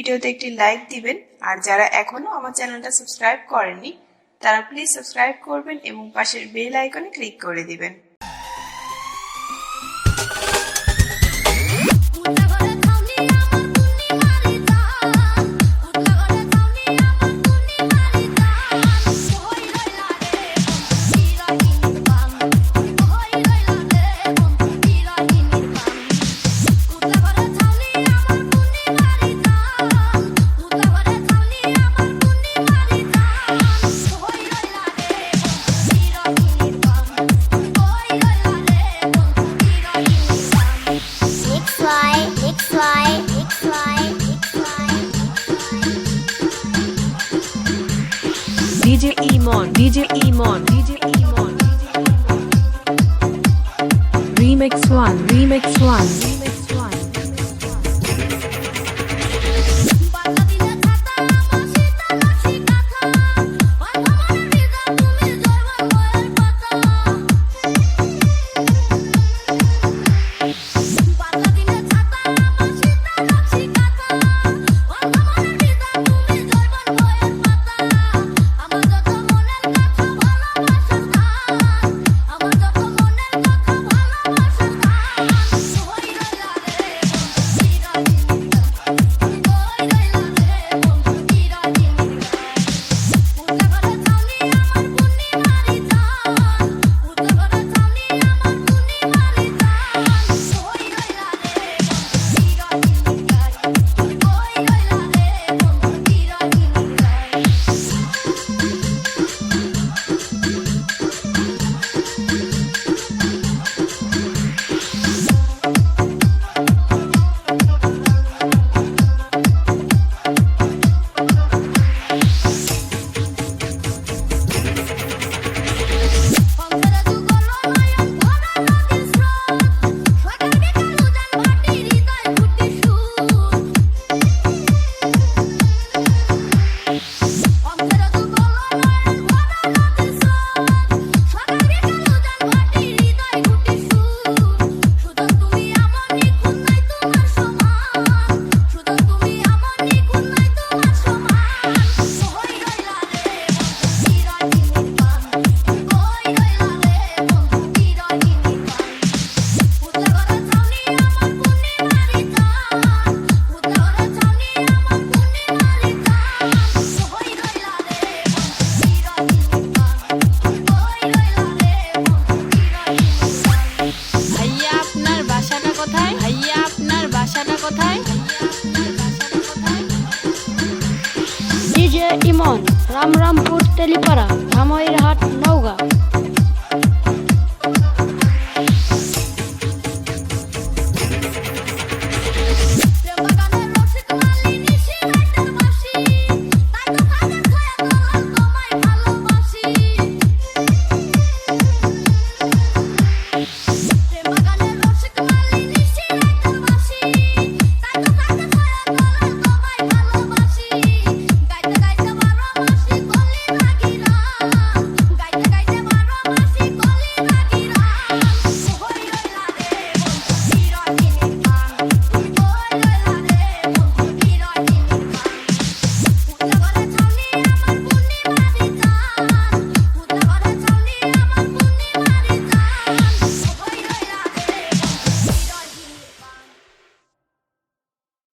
ভিডিওতে একটি লাইক দিবেন। আর যারা এখনো আমার চ্যানেলটা সাবস্ক্রাইব করেননি তারা প্লিজ সাবস্ক্রাইব করবেন এবং পাশের বেল আইকনে ক্লিক করে দিবেন। DJ Emon, DJ Emon, DJ Emon, Remix 1, Remix 1, Remix 1. DJ Emon, Ramrampur Telipara, Dhamoirhat, Nauga।